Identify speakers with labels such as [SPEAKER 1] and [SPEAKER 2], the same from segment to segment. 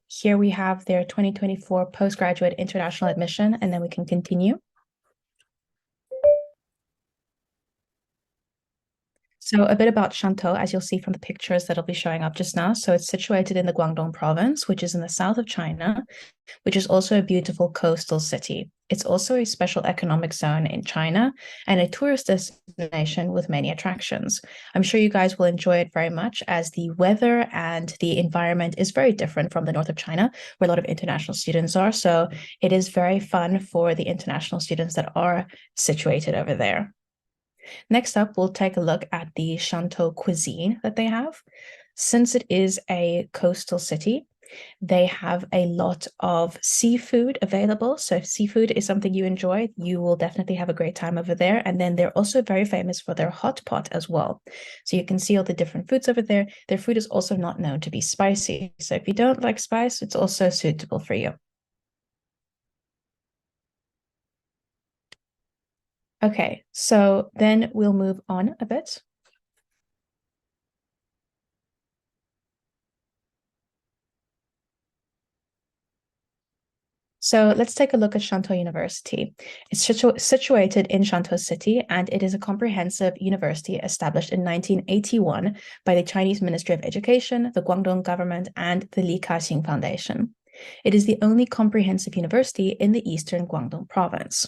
[SPEAKER 1] Here we have their 2024 postgraduate international admission, and then we can continue. So a bit about Shantou, as you'll see from the pictures that'll be showing up just now. So it's situated in the Guangdong province, which is in the south of China, which is also a beautiful coastal city. It's also a special economic zone in China and a tourist destination with many attractions. I'm sure you guys will enjoy it very much as the weather and the environment is very different from the north of China, where a lot of international students are. So it is very fun for the international students that are situated over there. Next up, we'll take a look at the Shantou cuisine that they have. Since it is a coastal city, they have a lot of seafood available. So if seafood is something you enjoy, you will definitely have a great time over there. And then they're also very famous for their hot pot as well. So you can see all the different foods over there. Their food is also not known to be spicy. So if you don't like spice, it's also suitable for you. Okay, so then we'll move on a bit. So let's take a look at Shantou University. It's situated in Shantou City, and it is a comprehensive university established in 1981 by the Chinese Ministry of Education, the Guangdong government, and the Li Ka-shing Foundation. It is the only comprehensive university in the eastern Guangdong province.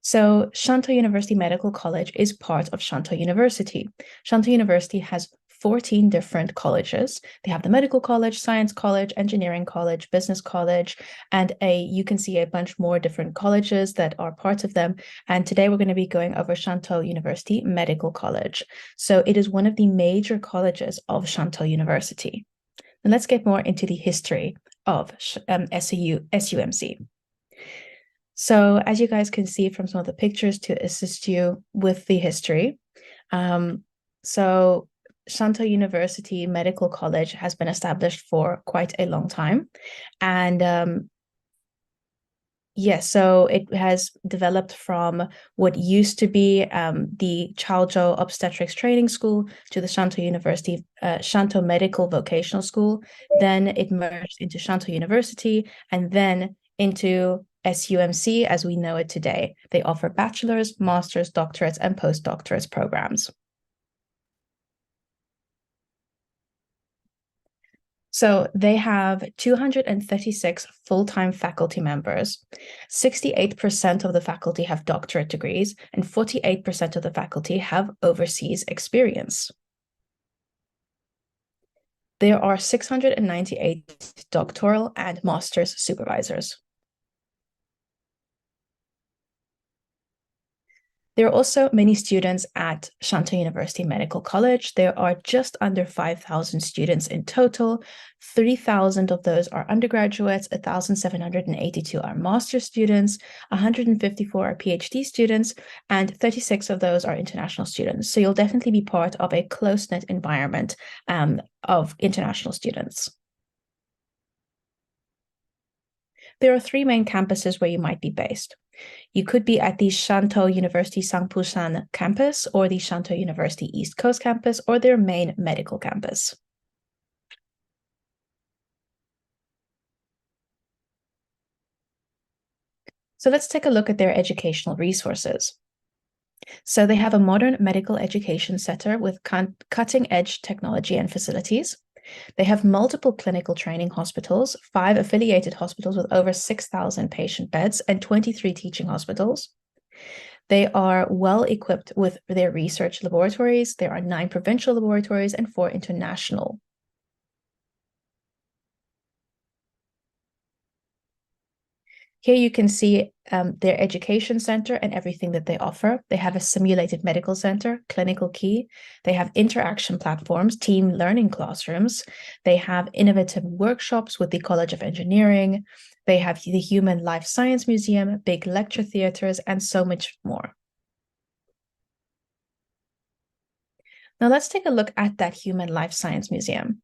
[SPEAKER 1] So Shantou University Medical College is part of Shantou University. Shantou University has 14 different colleges. They have the Medical College, Science College, Engineering College, Business College, and you can see a bunch more different colleges that are parts of them. And today we're going to be going over Shantou University Medical College. So it is one of the major colleges of Shantou University. And let's get more into the history of SUMC. So as you guys can see from some of the pictures to assist you with the history, so Shantou University Medical College has been established for quite a long time. And yes, so it has developed from what used to be the Chaozhou Obstetrics Training School to the Shantou University, Shantou Medical Vocational School. Then it merged into Shantou University and then into SUMC as we know it today. They offer bachelor's, master's, doctorates, and postdoctorates programs. So they have 236 full-time faculty members. 68% of the faculty have doctorate degrees, and 48% of the faculty have overseas experience. There are 698 doctoral and master's supervisors. There are also many students at Shantou University Medical College. There are just under 5,000 students in total. 3,000 of those are undergraduates, 1,782 are master's students, 154 are PhD students, and 36 of those are international students. So you'll definitely be part of a close-knit environment of international students. There are three main campuses where you might be based. You could be at the Shantou University Sangpushan campus or the Shantou University East Coast campus or their main medical campus. So let's take a look at their educational resources. So they have a modern medical education center with cutting-edge technology and facilities. They have multiple clinical training hospitals, 5 affiliated hospitals with over 6,000 patient beds, and 23 teaching hospitals. They are well equipped with their research laboratories. There are 9 provincial laboratories and 4 international. Here you can see their education center and everything that they offer. They have a simulated medical center, clinical key. They have interaction platforms, team learning classrooms. They have innovative workshops with the College of Engineering. They have the Human Life Science Museum, big lecture theaters, and so much more. Now let's take a look at that Human Life Science Museum.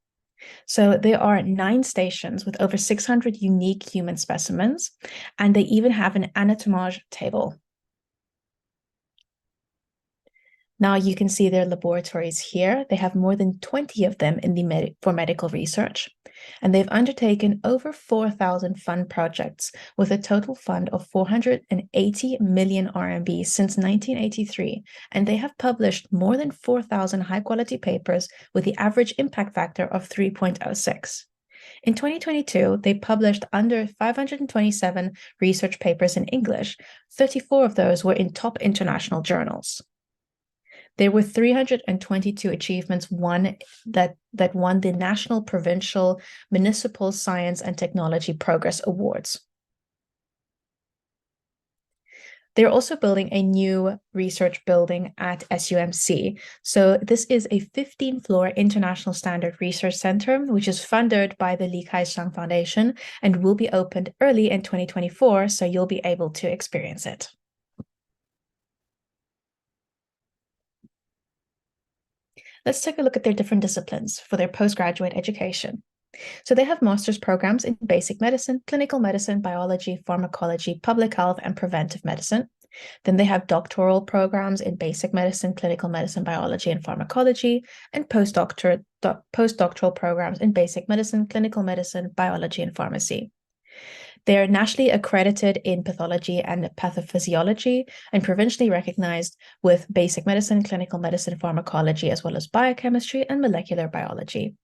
[SPEAKER 1] So there are 9 stations with over 600 unique human specimens, and they even have an anatomage table. Now you can see their laboratories here. They have more than 20 of them for medical research. And they've undertaken over 4,000 fund projects with a total fund of 480 million RMB since 1983. And they have published more than 4,000 high-quality papers with the average impact factor of 3.06. In 2022, they published under 527 research papers in English. 34 of those were in top international journals. There were 322 achievements that won the National, Provincial, Municipal Science and Technology Progress Awards. They're also building a new research building at SUMC. So this is a 15-floor international standard research center, which is funded by the Li Kaishang Foundation and will be opened early in 2024, so you'll be able to experience it. Let's take a look at their different disciplines for their postgraduate education. So they have master's programs in basic medicine, clinical medicine, biology, pharmacology, public health, and preventive medicine. Then they have doctoral programs in basic medicine, clinical medicine, biology, and pharmacology, and postdoctoral programs in basic medicine, clinical medicine, biology, and pharmacy. They are nationally accredited in pathology and pathophysiology and provincially recognized with basic medicine, clinical medicine, pharmacology, as well as biochemistry and molecular biology.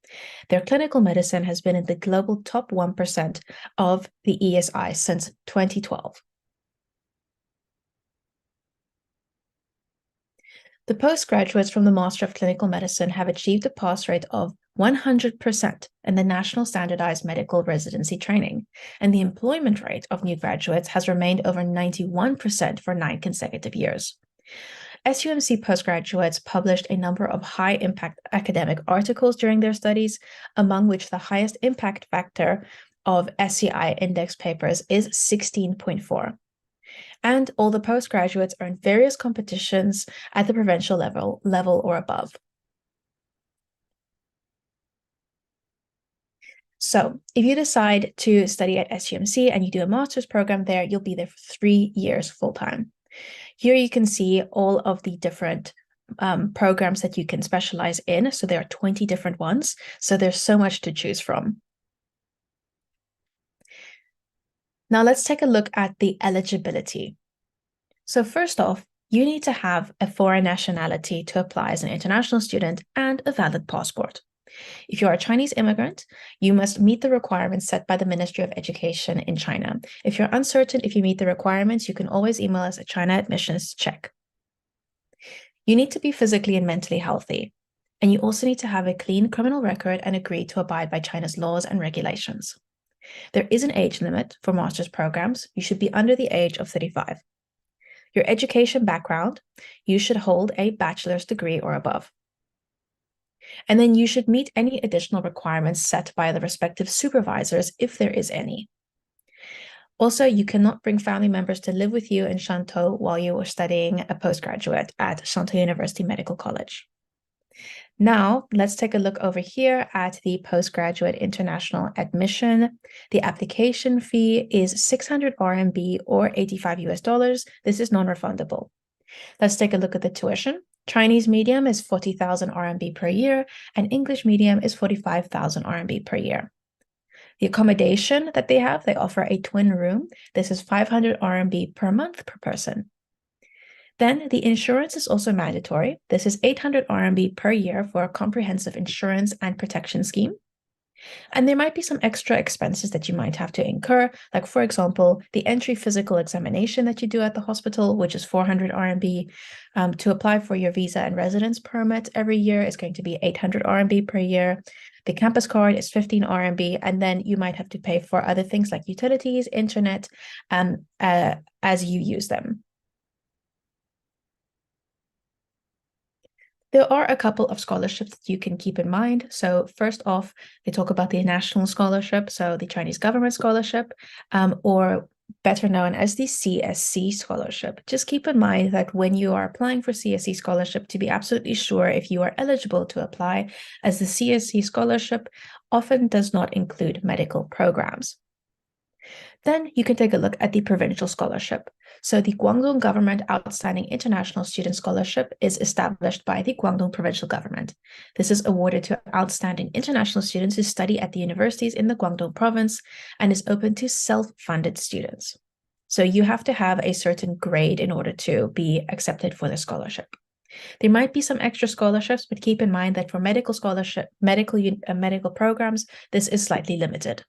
[SPEAKER 1] Their clinical medicine has been in the global top 1% of the ESI since 2012. The postgraduates from the Master of Clinical Medicine have achieved a pass rate of 100% in the National Standardized Medical Residency Training, and the employment rate of new graduates has remained over 91% for 9 consecutive years. SUMC postgraduates published a number of high-impact academic articles during their studies, among which the highest impact factor of SCI index papers is 16.4. And all the postgraduates earned various competitions at the provincial level or above. So if you decide to study at SUMC and you do a master's program there, you'll be there for 3 years full-time. Here you can see all of the different programs that you can specialize in. So there are 20 different ones. So there's so much to choose from. Now let's take a look at the eligibility. So first off, you need to have a foreign nationality to apply as an international student and a valid passport. If you are a Chinese immigrant, you must meet the requirements set by the Ministry of Education in China. If you're uncertain if you meet the requirements, you can always email us at China Admissions to check. You need to be physically and mentally healthy, and you also need to have a clean criminal record and agree to abide by China's laws and regulations. There is an age limit for master's programs. You should be under the age of 35. Your education background, you should hold a bachelor's degree or above. And then you should meet any additional requirements set by the respective supervisors if there is any. Also, you cannot bring family members to live with you in Shantou while you are studying a postgraduate at Shantou University Medical College. Now, let's take a look over here at the postgraduate international admission. The application fee is 600 RMB or $85. This is non-refundable. Let's take a look at the tuition. Chinese medium is 40,000 RMB per year, and English medium is 45,000 RMB per year. The accommodation that they have, they offer a twin room. This is 500 RMB per month per person. Then the insurance is also mandatory. This is 800 RMB per year for a comprehensive insurance and protection scheme. And there might be some extra expenses that you might have to incur, like, for example, the entry physical examination that you do at the hospital, which is 400 RMB. To apply for your visa and residence permit every year is going to be 800 RMB per year. The campus card is 15 RMB, and then you might have to pay for other things like utilities, internet, as you use them. There are a couple of scholarships that you can keep in mind. So first off, they talk about the national scholarship, so the Chinese government scholarship, or better known as the CSC scholarship. Just keep in mind that when you are applying for CSC scholarship, to be absolutely sure if you are eligible to apply, as the CSC scholarship often does not include medical programs. Then you can take a look at the provincial scholarship. So the Guangdong Government Outstanding International Student Scholarship is established by the Guangdong Provincial Government. This is awarded to outstanding international students who study at the universities in the Guangdong province and is open to self-funded students. So you have to have a certain grade in order to be accepted for the scholarship. There might be some extra scholarships, but keep in mind that for medical scholarship, medical programs, this is slightly limited.